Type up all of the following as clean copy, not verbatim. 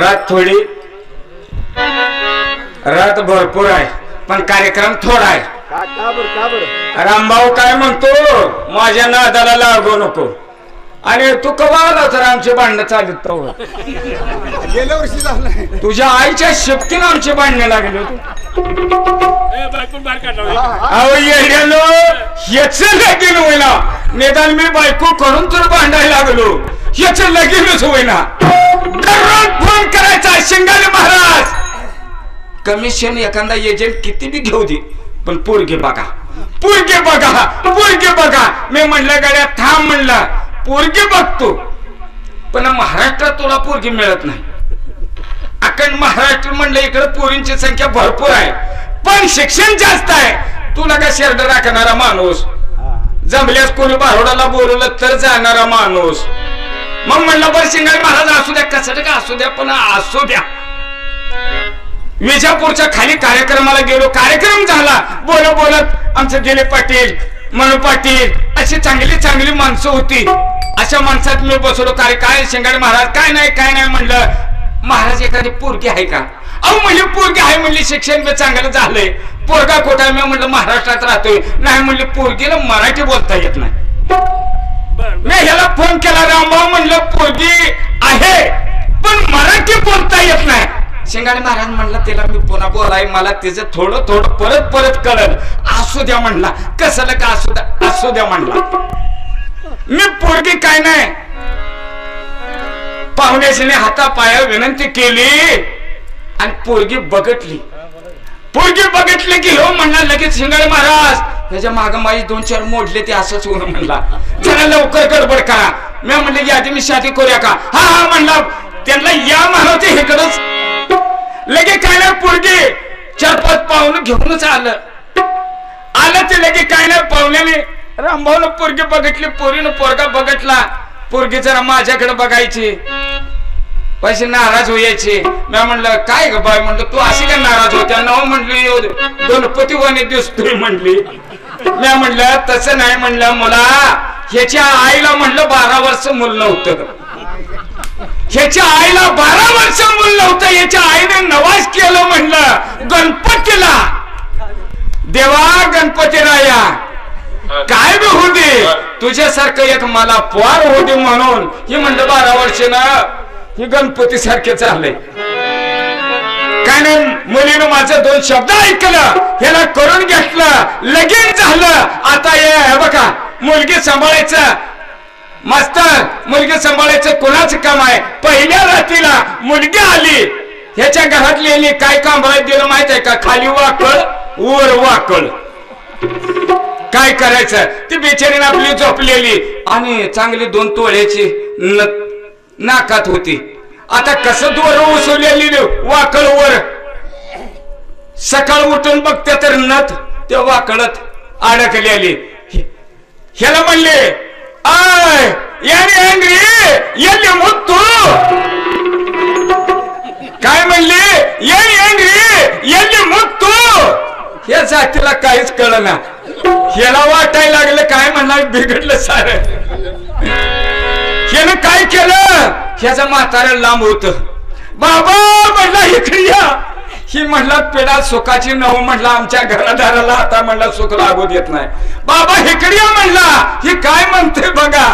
रात थोडी रात भरपूर आहे पण कार्यक्रम थोडा आहे. रामभाऊ काय म्हणतो माझ्या नादाला लागू नको आणि तू कवा आला तर आमची भांडणं चालत गेल्या वर्षी झालं तुझ्या आईच्या शक्तीनं आमची भांडणं लागली होती. अहो येड्यानो याच लगीन होईना निदान मी बायको करून तर भांडायला लागलो याच लगीनच होईना. दररोज फोन करायचा शिंगाले महाराज कमिशन एखादा एजंट किती बी घेऊ दे पण पोरगे बघा पोरगे बघा पोरगे बघा. मी म्हणलं गाड्या थांब म्हणलं पोरगे बघतो पण महाराष्ट्रात तुला पोरगी मिळत नाही. अखंड महाराष्ट्र म्हणलं इकडे पोरींची संख्या भरपूर आहे पण शिक्षण जास्त आहे. तुला का शेरड राखणारा माणूस जमल्यास कोणी बारोडाला बोलवलं तर जाणारा माणूस. मग म्हणलं बरं शिंगाळे महाराज असू द्या कसं का असू द्या पण असू द्या. विजापूरच्या खाली कार्यक्रमाला गेलो कार्यक्रम झाला बोलत बोलत आमचे गेले पाटील मनू पाटील अशी चांगली चांगली माणसं होती. अशा माणसात मी बसलो काय शिंगाळे महाराज काय नाही म्हणलं महाराज एखादी पोरगी आहे का. अहो म्हणजे पोरगी आहे म्हणली शिक्षण मी चांगलं झालंय पोरगा खोटा. मी म्हणलं महाराष्ट्रात राहतोय नाही म्हणले पोरगीला मराठी बोलता येत नाही. मी ह्याला फोन केला रामभाऊ म्हणलं पोरगी आहे पण मराठी बोलता येत नाही. शिंगाळे महाराज म्हणला त्याला मी पुन्हा बोलाय मला त्याचं थोडं थोडं परत कळलं. असू द्या म्हणला कसं का असू द्या म्हणला. मी पोरगी काय नाही पाहुण्याशीने हातापाया विनंती केली आणि पोरगी बघितली की हो म्हणला लगेच शिंगाळे महाराज त्याच्या माग माझी 2-4 मोडले ते असंच होऊन म्हणला जरा लवकर गडबड करा. मी म्हणलं यादी मी शादी करूया का. हा म्हणला त्यांना या म्हणावते इकडच लगे काय नाही पोरगी 4-5 पाहुणं घेऊनच आलं ते लगे काय नाही पाहुण्याने रामभाऊनं पोरगी बघितली पोरीनं पोरगा बघितला. पोरगी जरा माझ्याकडे बघायची पैसे नाराज व्हायचे. मी म्हणलं काय ग बाय म्हणलं तू अशी काय नाराज होत्या नाव म्हणली गणपती वाणी दिसतोय म्हणली. मी म्हणलं तसं नाही म्हणलं मुला ह्याच्या आईला म्हणलं 12 वर्ष मूल नव्हतं. ह्याच्या आईला 12 वर्ष मूल नव्हतं. याच्या आईने नवाज केलं म्हणलं गणपतीला देवा गणपती राया काय बी होऊ दे तुझ्यासारखं एक मला पोर होऊ दे म्हणून हे म्हणलं 12 वर्ष ना हे गणपती सारखे चालले. काय नाही मुलीनं माझं 2 शब्द ऐकलं ह्याला करून घेतलं लगीन झालं. आता हे बघा मुलगी सांभाळायचं मास्तर मुलगी सांभाळायचं कोणाचं काम आहे. पहिल्या रात्रीला मुलगी आली ह्याच्या घरातली काय काम दिलं माहित आहे का खाली वाकळ वर वाकळ काय करायचं. ती बिचारीने आपली झोपलेली आणि चांगली 2 तोळ्याची नाकात होती. आता कसं दोर उसवलेली वाकळ वर सकाळ उठून बघते तर नथ त्या वाकळत अडकलेली. ह्याला म्हणले आय याने येल्ले मुत्तू काय म्हणले येल्ले मुत्तू या जातीला काहीच कळना. ह्याला वाटायला लागलं काय म्हणला बिघडलं सारं. ह्यानं काय केलं ह्याचा म्हातारा लांब होत. बाबा म्हणला इकडे या. ही म्हणला पेडा सुखाची नव म्हणला आमच्या घरादाराला आता म्हणला सुख लागू देत नाही. बाबा इकडे या म्हणला ही काय म्हणते बघा.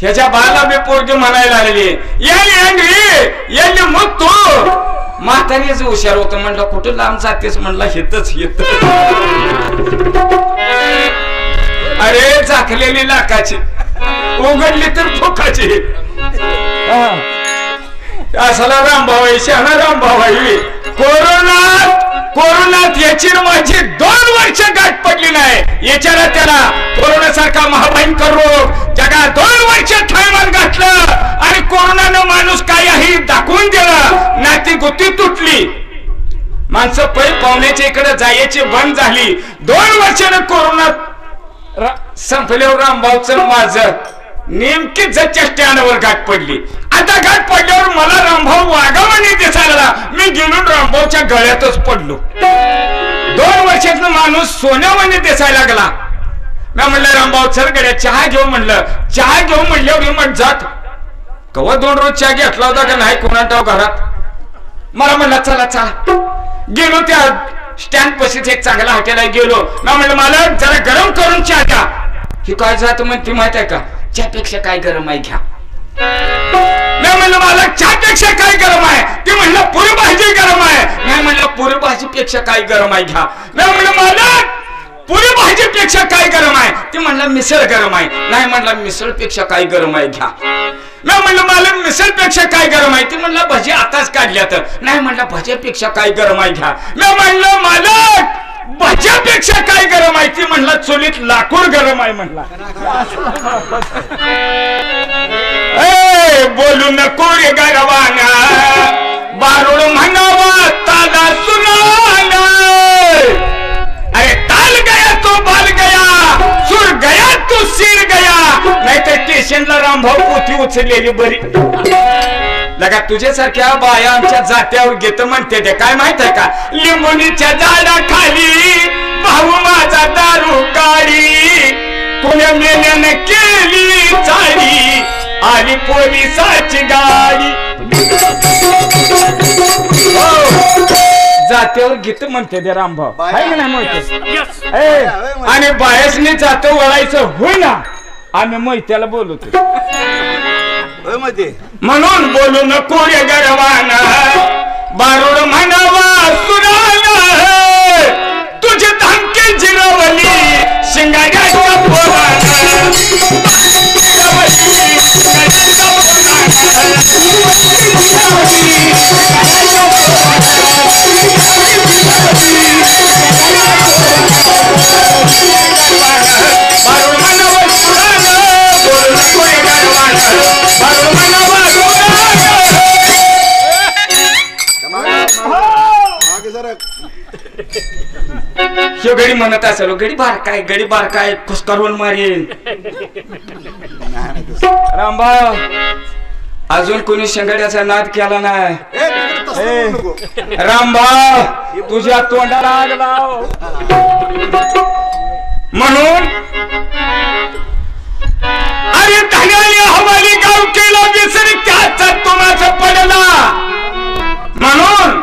ह्याच्या बाळाला मी पोरगी म्हणायला लागली याने मग तो म्हातारीच हुशार होत म्हणलं कुठं लांब जातेस म्हणला हितच येत. अरे झाकलेली लाखाची उघडली तर फुकाची. असाला रामभाऊ आहे शहाणा रामभाऊ आहे. कोरोनात याची माझी 2 वर्ष गाठ पडली नाही. याच्याला त्याला कोरोना सारखा महाभयंकर रोग जगात 2 वर्ष थैमान घातलं आणि कोरोनानं माणूस काही दाखवून दिलं. नाती गुती तुटली माणसं पै पाहुण्याच्या इकडे जायची बंद झाली. 2 वर्षानं कोरोना संपल्यावर रामभाऊचं माझं नेमकी चेष्ट्यावर गाठ पडली. आता गाठ पडल्यावर मला रामभाऊ वाघावानी दिसायला मी गेलो रामभाऊच्या गळ्यातच पडलो. 2 वर्षातला माणूस सोन्यावानी दिसायला लागला. मी म्हणलं रामभाऊ चल गड्या चहा घेऊ म्हणलं. चहा घेऊ म्हणल्यावर म्हण जात कवा 2 रोज चहा घेतला होता का नाही कोणाटाव घरात. मला म्हणला चला चला. गेलो त्या स्टँड पाशीच एक चांगला हॉटेल आहे गेलो ना. म्हणलं मला जरा गरम करून चहा घ्या. ही काय जात म्हणते माहित आहे का, चहापेक्षा काय गरम आहे घ्या. नाही म्हणलं मला चहापेक्षा काय गरम आहे. ते म्हणलं पुरी भाजी गरम आहे. नाही म्हणलं पुरी भाजीपेक्षा काय गरम आहे घ्या. नाही म्हणलं मला पुरी भाजीपेक्षा काय गरम आहे. ते म्हणलं मिसळ गरम आहे. नाही म्हणलं मिसळपेक्षा काय गरम आहे घ्या. नाही म्हणलं मला मिसळपेक्षा काय गरम आहे. ते म्हणलं भजी आताच काढल्या तर. नाही म्हणलं भज्यापेक्षा काय गरम आहे घ्या. नाही म्हणलं मला भज्यापेक्षा काय गरम आहे. ते म्हणलं चुलीत लाकूड गरम आहे म्हणला. बोलू नको रे गरवाना बारूळ म्हणावा ताला सुनाना. अरे ताल गया तो बाल गया, सुर गया तो सिर गया. नाही तर स्टेशनला रामभाऊ पोथी उचललेली बरी. लगा तुझ्यासारख्या बाया आमच्या जात्यावर घेत म्हणते ते काय माहित आहे का. लिंबोनीच्या झाडाखाली भाऊ माझा दारू काढी, कोण्या मेल्यानं केली चाली, आली पोलिसाची गाडी. जात्यावर गीत म्हणते ते रामभाऊ आहे ना म्हणते. आणि बायसने जात वळायचं होय ना. आम्ही मोहित्याला बोलतो म्हणून बोलू नको रे गरवाना बारूड म्हणावा सुनाना. तुझी धमकी जिरवली शिंगाड्याच्या पोरानं. गडी म्हणत असेल गडी बार काय खुसकारून मारेन. रामभाऊ अजून कोणी शेंगाड्याचा नाद केला नाही. रामभाऊ तुझ्या तोंडाला आग लाव. म्हणून अरे धन्याने हवाली गाव केला विसर त्याचा तुम्हाचा पडला. म्हणून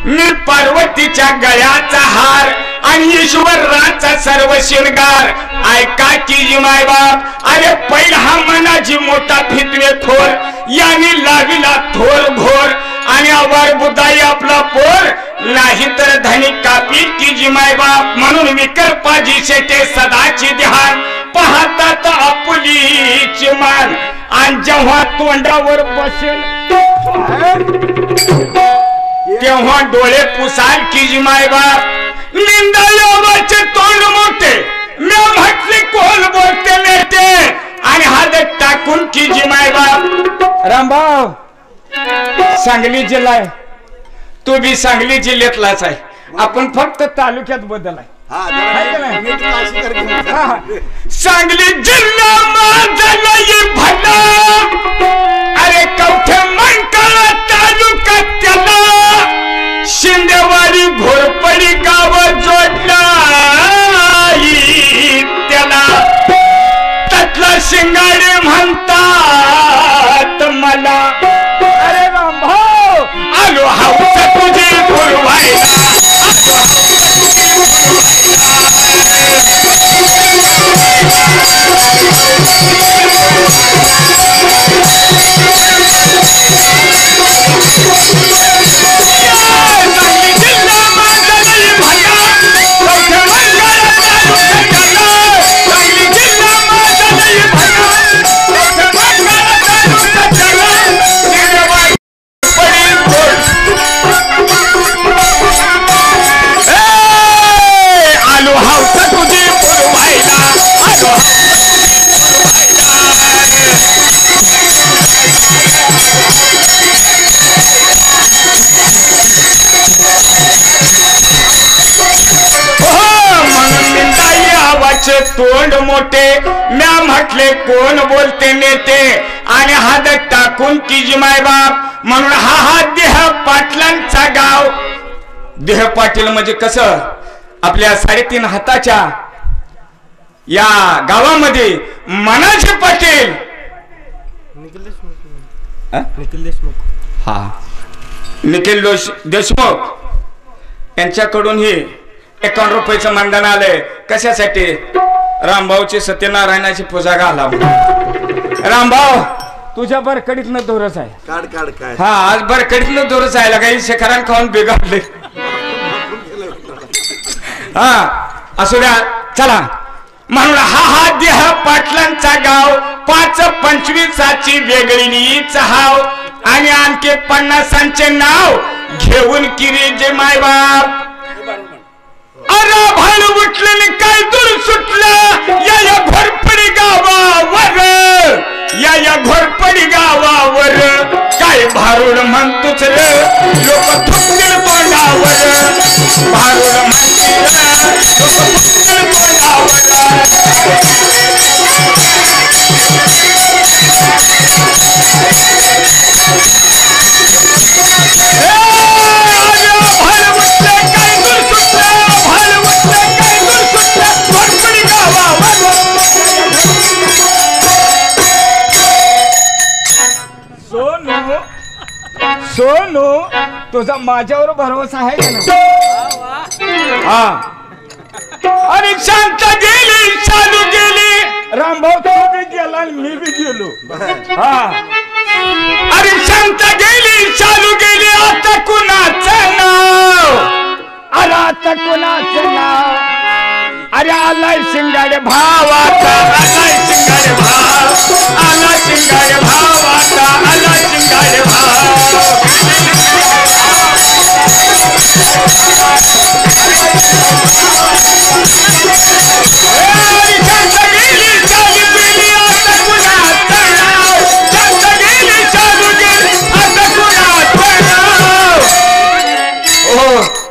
मी पार्वतीच्या गळ्याचा हार आणि ईश्वराचा सर्व शिरगार ऐका की मायबाप. अरे पहिला हा मनाची मोठा फितवे थोर यांनी लाविला थोर घोर आणि आवार बुद्धाई आपला पोर नाही तर धनी कापी की जी मायबाप. म्हणून विकल्पाजी शेटे सदाची ध्यान पाहतात आपुलीची मान. आणि जेव्हा तोंडावर बसेल तेव्हा डोळे पुसाल की जी मायबाप. निंदायावाचे तोंड मोठे मी म्हटले कोण बोलते नेते आणि हात टाकून की जी मायबाप. रामभाऊ सांगली जिल्हा आहे. तू बी सांगली जिल्ह्यातलाच आहे. आपण फक्त तालुक्यात बदल आहे. सांगली जिल्हा माझा नाही भला. अरे कवठे मंकाळा तालुका त्याला शिंदेवाडी घोरपडी गाव जोडला त्याला. त्यातला शिंगाडे म्हणतात मला. अरे रामभाऊ आलो हौसा तुझी गुरवायला. तोंड मोठे म्या म्हटले कोण बोलते नेते आणि हात टाकून की मायबाप. म्हणून हा देह पाटलांचा गाव. देह पाटील म्हणजे कसं आपल्या 3.5 हाताच्या या गावामध्ये मनाचे पाटील निखिल देशमुख. हा निखिल देशमुख यांच्याकडून ही 51 रुपयाचं मानधन आलंय. कशासाठी? रामभाऊची सत्यनारायणाची पूजा घाला. रामभाऊ तुझ्या बरकडीतनं दोरच आहे. काढ काढ काय हा आज बरकडीतनं दोरच आहे. काही शेखरान खाऊन बिघडले. हा असू द्या चला. म्हणून हा देह पाटलांचा गाव 5-25ची वेगळी चहाव आणि आणखी 50चे नाव घेऊन किरीचे मायबाप. अरे भाड उठलेले काय दूर सुटलं या घोरपडी गावावर. या घोरपडी गावावर काय भारूड म्हणतोच रे लोक थुकतील तोंडावर. भारूड म्हणतील लोक थुकतील तोंडावर. सोनू तुझा माझ्यावर भरोसा आहे का ना? हा अरे शांत गेली चालू गेली. रामभाऊ तू बी गेला आणि मी बी गेलो. हा अरे शांत गेली चालू गेली. आता कुणाचं नाव? अरे आता कुणाचं नाव? अरे आलाय शिंगाडे भाव आता. आलाय शिंगाडे भाव. आला शिंगाडे भाव आता. आला शिंगाडे भाव.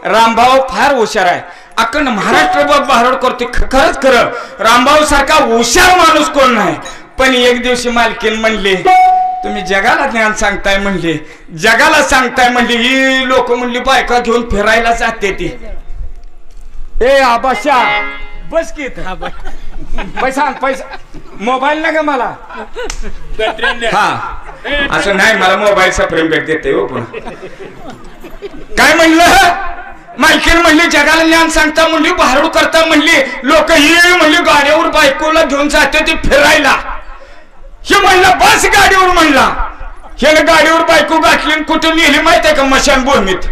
रामभाऊ फार हुशार आहे. अखंड महाराष्ट्रभर भारोड करते. खरंच खरं रामभाऊ सारखा हुशार माणूस कोण नाही. पण एक दिवशी मालकीन म्हणले तुम्ही जगाला ज्ञान सांगताय म्हणले. जगाला सांगताय म्हणले. ही लोक म्हणली बायका घेऊन फिरायला जाते ती. ए आबाशा बस की पैसा पैसा मोबाईल ना ग मला. हा असं नाही मला मोबाईल सप्रेम भेट देते हो. पण काय म्हणलं मालकीन म्हणली जगाला ज्ञान सांगता म्हणली भारूड करता म्हणली. लोक ही म्हणली गाड्यावर बायकोला घेऊन जाते ती फिरायला. हे म्हणलं बस गाडीवर म्हणला. हे गाडीवर बायको गाठली कुठे नेली माहित आहे का? मशान भूमीत.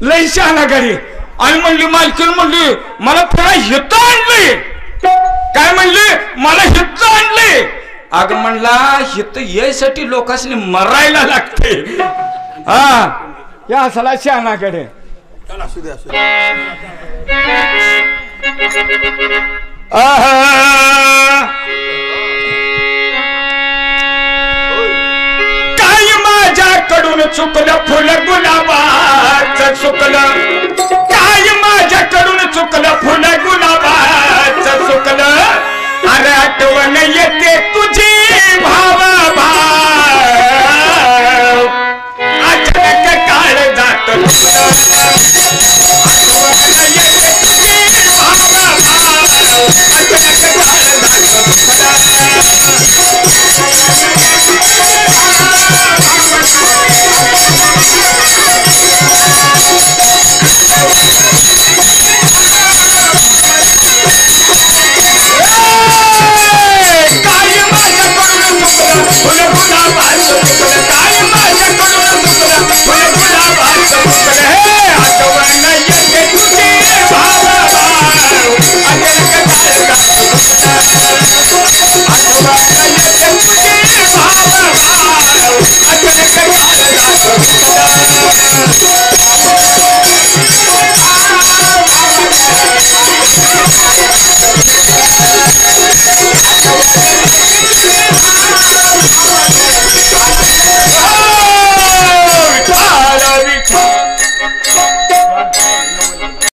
लई शहाणा घरी. आणि म्हणली मालकीन म्हणली मला फिरा हित आणले. काय म्हणले? मला हित आणले. अग म्हणला हित यासाठी लोकांनी मरायला लागते. हा या असला शहाणाकडे. असू दे असू दे. काय माझ्याकडून चुकलं फुल गुलाबाचं चुकलं. काय माझ्याकडून चुकलं फुल गुलाबाचं चुकलं. अरे आठवण येते तुझी भाव भाव. अचानक काळ जात काय माझ्याकडून चुकलं फुल गुलाबाचं